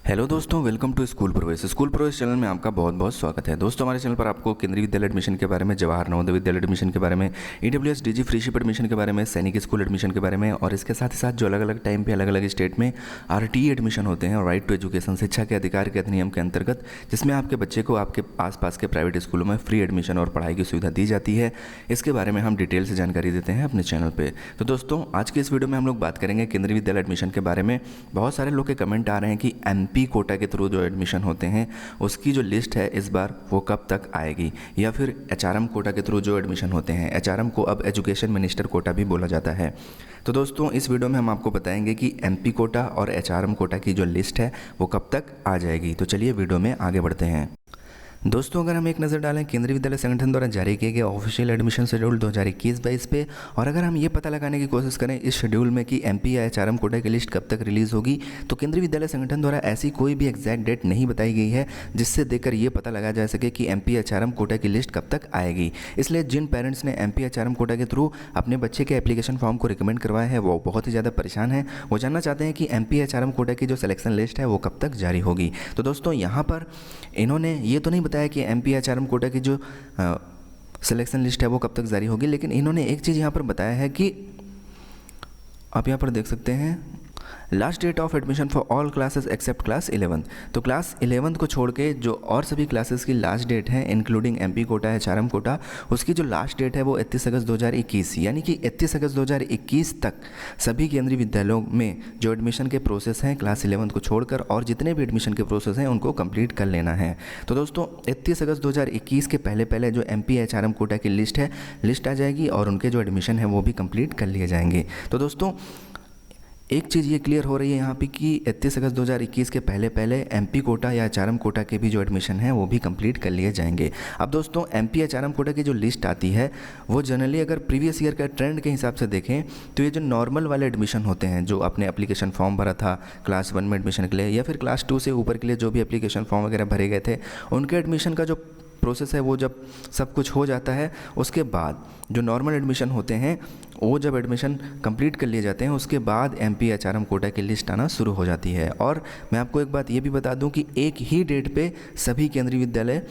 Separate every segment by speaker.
Speaker 1: Hello दोस्तों, welcome to school progress. School progress channel में आपका बहुत बहुत स्वागत है। दोस्तों, हमारे चैनल पर आपको केंद्रीय विद्यालय एडमिशन के बारे में, जवाहर नवोदय विद्यालय एडमिशन के बारे में, ईडब्ल्यूएस डीजी फ्रीशिप एडमिशन के बारे में, सैनिक स्कूल एडमिशन के बारे में और इसके साथ ही साथ जो अलग अलग टाइम पे अलग अलग स्टेट में आरटीई एडमिशन होते हैं और राइट टू एजुकेशन शिक्षा के अधिकार के अधिनियम के अंतर्गत, जिसमें आपके बच्चे को आपके आसपास के प्राइवेट स्कूलों में फ्री एडमिशन और पढ़ाई की सुविधा दी जाती है, इसके बारे में हम डिटेल से जानकारी देते हैं अपने चैनल पर। तो दोस्तों, आज के इस वीडियो में हम लोग बात करेंगे केंद्रीय विद्यालय एडमिशन के बारे में। बहुत सारे लोग के कमेंट आ रहे हैं कि एमपी कोटा के थ्रू जो एडमिशन होते हैं उसकी जो लिस्ट है इस बार वो कब तक आएगी, या फिर एचआरएम कोटा के थ्रू जो एडमिशन होते हैं, एचआरएम को अब एजुकेशन मिनिस्टर कोटा भी बोला जाता है। तो दोस्तों, इस वीडियो में हम आपको बताएंगे कि एमपी कोटा और एचआरएम कोटा की जो लिस्ट है वो कब तक आ जाएगी। तो चलिए वीडियो में आगे बढ़ते हैं। दोस्तों, अगर हम एक नज़र डालें केंद्रीय विद्यालय संगठन द्वारा जारी किए गए ऑफिशियल एडमिशन शेड्यूल 2021-22 पे, और अगर हम ये पता लगाने की कोशिश करें इस शेड्यूल में कि एमपी या एचआरएम कोटा की लिस्ट कब तक रिलीज़ होगी, तो केंद्रीय विद्यालय संगठन द्वारा ऐसी कोई भी एग्जैक्ट डेट नहीं बताई गई है जिससे देखकर ये पता लगाया जा सके कि एमपी एचआरएम कोटा की लिस्ट कब तक आएगी। इसलिए जिन पेरेंट्स ने एमपी एचआरएम कोटा के थ्रू अपने बच्चे के एप्लीकेशन फॉर्म को रिकमेंड करवाया है वो बहुत ही ज़्यादा परेशान है। वो जानना चाहते हैं कि एमपी एचआरएम कोटा की जो सिलेक्शन लिस्ट है वो कब तक जारी होगी। तो दोस्तों, यहाँ पर इन्होंने ये तो नहीं बताया कि एमपी एचआरएम कोटा की जो सिलेक्शन लिस्ट है वो कब तक जारी होगी, लेकिन इन्होंने एक चीज़ यहाँ पर बताया है कि आप यहाँ पर देख सकते हैं last date of admission for all classes except class 11। तो क्लास 11 को छोड़ के जो और सभी क्लासेस की लास्ट डेट है including MP quota HRM quota, उसकी जो लास्ट डेट है वो 31 अगस्त 2021, यानी कि 31 अगस्त 2021 तक सभी केंद्रीय विद्यालयों में जो एडमिशन के प्रोसेस हैं क्लास 11 को छोड़कर और जितने भी एडमिशन के प्रोसेस हैं उनको कंप्लीट कर लेना है। तो दोस्तों, 31 अगस्त 2021 के पहले पहले जो एमपी एचआरएम कोटा की लिस्ट आ जाएगी और उनके जो एडमिशन है वो भी कंप्लीट कर लिए जाएंगे। तो दोस्तों, एक चीज़ ये क्लियर हो रही है यहाँ पे कि 31 अगस्त 2021 के पहले पहले एमपी कोटा या एचआरएम कोटा के भी जो एडमिशन है वो भी कंप्लीट कर लिए जाएंगे। अब दोस्तों, एमपी एचआरएम कोटा की जो लिस्ट आती है वो जनरली अगर प्रीवियस ईयर का ट्रेंड के हिसाब से देखें तो ये जो नॉर्मल वाले एडमिशन होते हैं, जो आपने एप्लीकेशन फॉर्म भरा था क्लास 1 में एडमिशन के लिए या फिर क्लास 2 से ऊपर के लिए जो भी एप्लीकेशन फॉर्म वगैरह भरे गए थे, उनके एडमिशन का जो प्रोसेस है वो जब सब कुछ हो जाता है उसके बाद जो नॉर्मल एडमिशन होते हैं वो जब एडमिशन कंप्लीट कर लिए जाते हैं उसके बाद एमपी एचआरएम कोटा की लिस्ट आना शुरू हो जाती है। और मैं आपको एक बात ये भी बता दूं कि एक ही डेट पे सभी केंद्रीय विद्यालय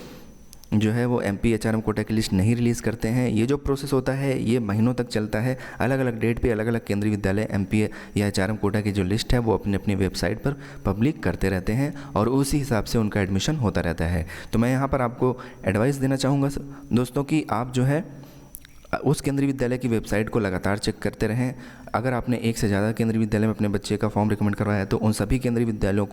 Speaker 1: जो है वो एमपी एचआरएम कोटा की लिस्ट नहीं रिलीज़ करते हैं। ये जो प्रोसेस होता है ये महीनों तक चलता है। अलग अलग डेट पे अलग अलग केंद्रीय विद्यालय एमपी या एचआरएम कोटा की जो लिस्ट है वो अपनी अपनी वेबसाइट पर पब्लिक करते रहते हैं और उसी हिसाब से उनका एडमिशन होता रहता है। तो मैं यहाँ पर आपको एडवाइस देना चाहूँगा दोस्तों कि आप जो है उस केंद्रीय विद्यालय की वेबसाइट को लगातार चेक करते रहें। अगर आपने एक से ज़्यादा केंद्रीय विद्यालय में अपने बच्चे का फॉर्म रिकमेंड करवाया है तो उन सभी केंद्रीय विद्यालयों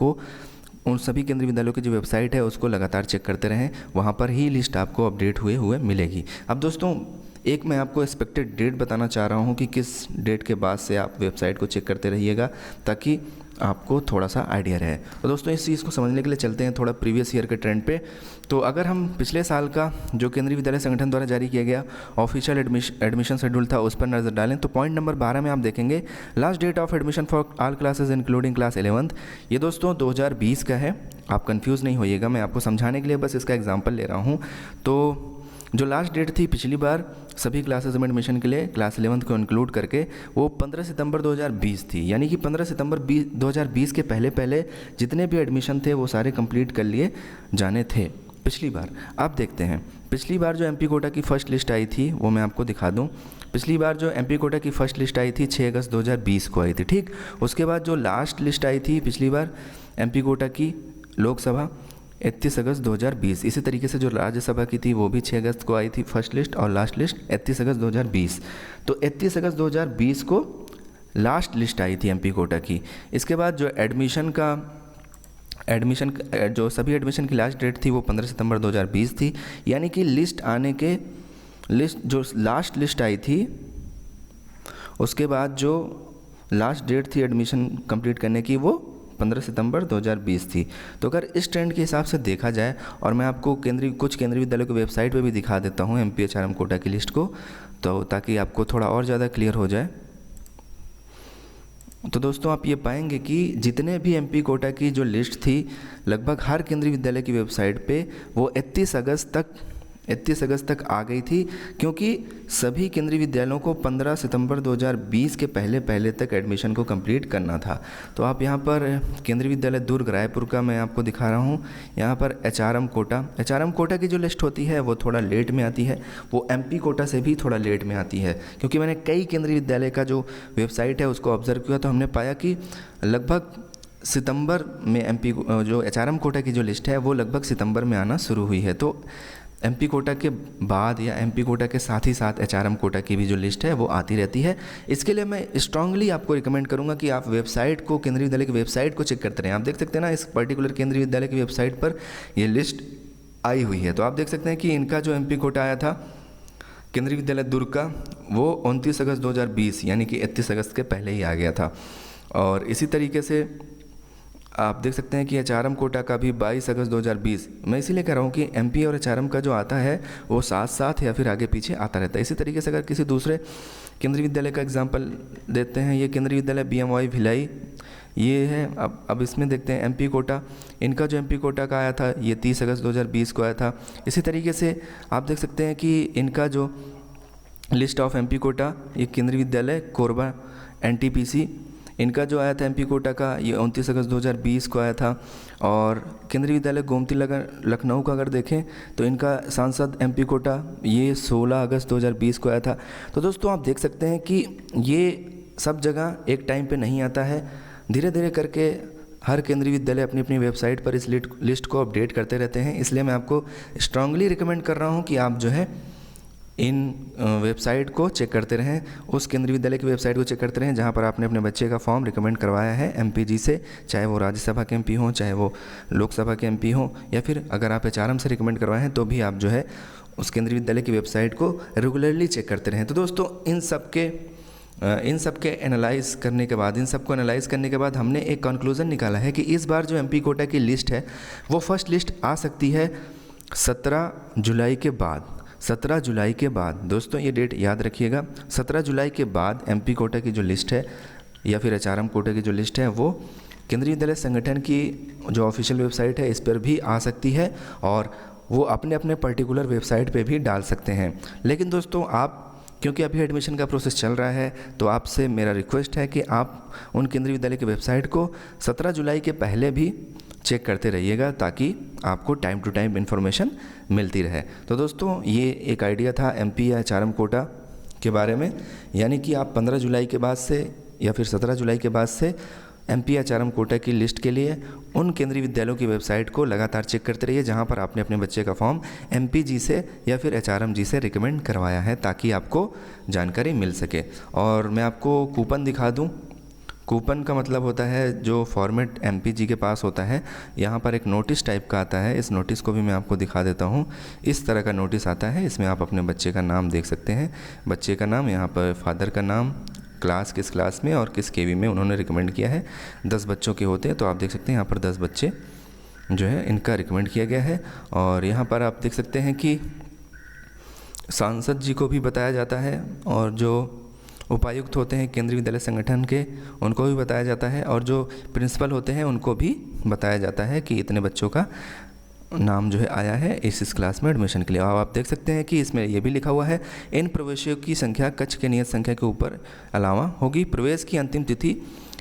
Speaker 1: की जो वेबसाइट है उसको लगातार चेक करते रहें, वहाँ पर ही लिस्ट आपको अपडेट हुए मिलेगी। अब दोस्तों, एक मैं आपको एक्सपेक्टेड डेट बताना चाह रहा हूँ कि किस डेट के बाद से आप वेबसाइट को चेक करते रहिएगा ताकि आपको थोड़ा सा आइडिया रहे। तो दोस्तों, इस चीज़ को समझने के लिए चलते हैं थोड़ा प्रीवियस ईयर के ट्रेंड पे। तो अगर हम पिछले साल का जो केंद्रीय विद्यालय संगठन द्वारा जारी किया गया ऑफिशियल एडमिशन शेड्यूल था उस पर नज़र डालें तो पॉइंट नंबर 12 में आप देखेंगे last date of admission for all classes including class 11। ये दोस्तों 2020 का है, आप कंफ्यूज नहीं होइएगा, मैं आपको समझाने के लिए बस इसका एग्जाम्पल ले रहा हूँ। तो जो लास्ट डेट थी पिछली बार सभी क्लासेस में एडमिशन के लिए क्लास 11 को इंक्लूड करके वो 15 सितंबर 2020 थी, यानी कि 15 सितंबर 2020 के पहले पहले जितने भी एडमिशन थे वो सारे कंप्लीट कर लिए जाने थे पिछली बार। आप देखते हैं पिछली बार जो एमपी कोटा की फ़र्स्ट लिस्ट आई थी वो मैं आपको दिखा दूं। पिछली बार जो एमपी कोटा की फ़र्स्ट लिस्ट आई थी 6 अगस्त 2020 को आई थी, ठीक। उसके बाद जो लास्ट लिस्ट आई थी पिछली बार एमपी कोटा की लोकसभा 31 अगस्त 2020, इसी तरीके से जो राज्यसभा की थी वो भी 6 अगस्त को आई थी फर्स्ट लिस्ट और लास्ट लिस्ट 31 अगस्त 2020। तो 31 अगस्त 2020 को लास्ट लिस्ट आई थी एमपी कोटा की। इसके बाद जो जो सभी एडमिशन की लास्ट डेट थी वो 15 सितंबर 2020 थी, यानी कि जो लास्ट लिस्ट आई थी उसके बाद जो लास्ट डेट थी एडमिशन कंप्लीट करने की वो 15 सितंबर 2020 थी। तो अगर इस ट्रेंड के हिसाब से देखा जाए, और मैं आपको कुछ केंद्रीय विद्यालयों की वेबसाइट पे भी दिखा देता हूँ एमपी एचआरएम कोटा की लिस्ट को, तो ताकि आपको थोड़ा और ज़्यादा क्लियर हो जाए। तो दोस्तों, आप ये पाएंगे कि जितने भी एमपी कोटा की जो लिस्ट थी लगभग हर केंद्रीय विद्यालय की वेबसाइट पे वो 31 अगस्त तक 31 अगस्त तक आ गई थी, क्योंकि सभी केंद्रीय विद्यालयों को 15 सितंबर 2020 के पहले तक एडमिशन को कंप्लीट करना था। तो आप यहाँ पर केंद्रीय विद्यालय दुर्ग रायपुर का मैं आपको दिखा रहा हूँ। यहाँ पर एचआरएम कोटा की जो लिस्ट होती है वो थोड़ा लेट में आती है, वो एमपी कोटा से भी थोड़ा लेट में आती है, क्योंकि मैंने कई केंद्रीय विद्यालय का जो वेबसाइट है उसको ऑब्जर्व किया, तो हमने पाया कि लगभग सितंबर में एमपी जो एचआरएम कोटा की जो लिस्ट है वो लगभग सितंबर में आना शुरू हुई है। तो एमपी कोटा के बाद या एमपी कोटा के साथ ही साथ एचआरएम कोटा की भी जो लिस्ट है वो आती रहती है। इसके लिए मैं स्ट्रांगली आपको रिकमेंड करूंगा कि आप वेबसाइट को, केंद्रीय विद्यालय की वेबसाइट को चेक करते रहें। आप देख सकते हैं ना, इस पर्टिकुलर केंद्रीय विद्यालय की वेबसाइट पर ये लिस्ट आई हुई है। तो आप देख सकते हैं कि इनका जो एमपी कोटा आया था केंद्रीय विद्यालय दुर्ग का, वो 29 अगस्त 2020 यानी कि 31 अगस्त के पहले ही आ गया था। और इसी तरीके से आप देख सकते हैं कि एचआरएम कोटा का भी 22 अगस्त 2020। मैं इसीलिए कह रहा हूँ कि एमपी और एचआरएम का जो आता है वो साथ साथ या फिर आगे पीछे आता रहता है। इसी तरीके से अगर किसी दूसरे केंद्रीय विद्यालय का एग्जांपल देते हैं, ये केंद्रीय विद्यालय बीएमवाई भिलाई ये है। अब इसमें देखते हैं एमपी कोटा, इनका जो एमपी कोटा का आया था ये 30 अगस्त 2020 को आया था। इसी तरीके से आप देख सकते हैं कि इनका जो लिस्ट ऑफ एमपी कोटा, ये केंद्रीय विद्यालय कोरबा एनटीपीसी, इनका जो आया था एमपी कोटा का ये 29 अगस्त 2020 को आया था। और केंद्रीय विद्यालय गोमती लखनऊ का अगर देखें तो इनका सांसद एमपी कोटा ये 16 अगस्त 2020 को आया था। तो दोस्तों आप देख सकते हैं कि ये सब जगह एक टाइम पे नहीं आता है, धीरे धीरे करके हर केंद्रीय विद्यालय अपनी अपनी वेबसाइट पर इस लिस्ट को अपडेट करते रहते हैं। इसलिए मैं आपको स्ट्रांगली रिकमेंड कर रहा हूँ कि आप जो है इन वेबसाइट को चेक करते रहें, उस केंद्रीय विद्यालय की वेबसाइट को चेक करते रहें जहां पर आपने अपने बच्चे का फॉर्म रिकमेंड करवाया है एमपीजी से, चाहे वो राज्यसभा के एमपी हों, चाहे वो लोकसभा के एमपी हों, या फिर अगर आप एचआरएम से रिकमेंड करवाए हैं तो भी आप जो है उस केंद्रीय विद्यालय की वेबसाइट को रेगुलरली चेक करते रहें। तो दोस्तों इन सब के एनालाइज़ करने के बाद, इन सब को एनालाइज़ करने के बाद हमने एक कंक्लूज़न निकाला है कि इस बार जो एमपी कोटा की लिस्ट है वो फर्स्ट लिस्ट आ सकती है 17 जुलाई के बाद। 17 जुलाई के बाद, दोस्तों ये डेट याद रखिएगा, 17 जुलाई के बाद एमपी कोटा की जो लिस्ट है या फिर एचआरएम कोटा की जो लिस्ट है वो केंद्रीय विद्यालय संगठन की जो ऑफिशियल वेबसाइट है इस पर भी आ सकती है, और वो अपने अपने पर्टिकुलर वेबसाइट पे भी डाल सकते हैं। लेकिन दोस्तों आप, क्योंकि अभी एडमिशन का प्रोसेस चल रहा है, तो आपसे मेरा रिक्वेस्ट है कि आप उन केंद्रीय विद्यालय की वेबसाइट को 17 जुलाई के पहले भी चेक करते रहिएगा, ताकि आपको टाइम टू टाइम इन्फॉर्मेशन मिलती रहे। तो दोस्तों ये एक आइडिया था एमपी या एचआरएम कोटा के बारे में, यानी कि आप 15 जुलाई के बाद से या फिर 17 जुलाई के बाद से एमपी या एचआरएम कोटा की लिस्ट के लिए उन केंद्रीय विद्यालयों की वेबसाइट को लगातार चेक करते रहिए जहां पर आपने अपने बच्चे का फॉर्म एमपीजी से या फिर एचआरएमजी से रिकमेंड करवाया है, ताकि आपको जानकारी मिल सके। और मैं आपको कूपन दिखा दूं। कूपन का मतलब होता है जो फॉर्मेट एमपीजी के पास होता है, यहाँ पर एक नोटिस टाइप का आता है। इस नोटिस को भी मैं आपको दिखा देता हूँ। इस तरह का नोटिस आता है, इसमें आप अपने बच्चे का नाम देख सकते हैं, बच्चे का नाम, यहाँ पर फादर का नाम, क्लास किस क्लास में और किस केवी में उन्होंने रिकमेंड किया है। 10 बच्चों के होते हैं, तो आप देख सकते हैं यहाँ पर 10 बच्चे जो है इनका रिकमेंड किया गया है। और यहाँ पर आप देख सकते हैं कि सांसद जी को भी बताया जाता है, और जो उपायुक्त होते हैं केंद्रीय विद्यालय संगठन के उनको भी बताया जाता है, और जो प्रिंसिपल होते हैं उनको भी बताया जाता है कि इतने बच्चों का नाम जो है आया है इस क्लास में एडमिशन के लिए। और आप देख सकते हैं कि इसमें ये भी लिखा हुआ है, इन प्रवेशियों की संख्या कक्ष के नियत संख्या के ऊपर अलावा होगी। प्रवेश की अंतिम तिथि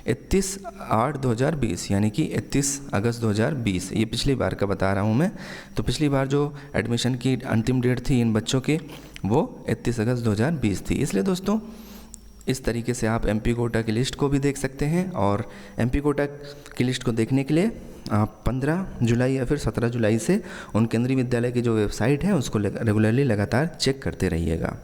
Speaker 1: 31/8/2020 यानी कि 31 अगस्त 2020। ये पिछली बार का बता रहा हूँ मैं। तो पिछली बार जो एडमिशन की अंतिम डेट थी इन बच्चों की वो 31 अगस्त 2020 थी। इसलिए दोस्तों इस तरीके से आप एमपी कोटा की लिस्ट को भी देख सकते हैं, और एमपी कोटा की लिस्ट को देखने के लिए आप 15 जुलाई या फिर 17 जुलाई से उन केंद्रीय विद्यालय की जो वेबसाइट है उसको रेगुलरली लगातार चेक करते रहिएगा।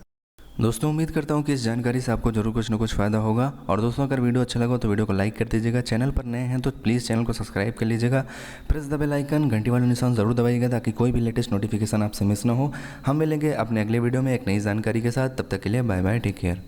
Speaker 1: दोस्तों उम्मीद करता हूँ कि इस जानकारी से आपको जरूर कुछ ना कुछ फ़ायदा होगा। और दोस्तों अगर वीडियो अच्छा लगा तो वीडियो को लाइक कर दीजिएगा, चैनल पर नए हैं तो प्लीज़ चैनल को सब्सक्राइब कर लीजिएगा, प्रेस द बेल आइकन, घंटी वाला निशान ज़रूर दबाइएगा ताकि कोई भी लेटेस्ट नोटिफिकेशन आपसे मिस ना हो। हम मिलेंगे अपने अगले वीडियो में एक नई जानकारी के साथ, तब तक के लिए बाय बाय, टेक केयर।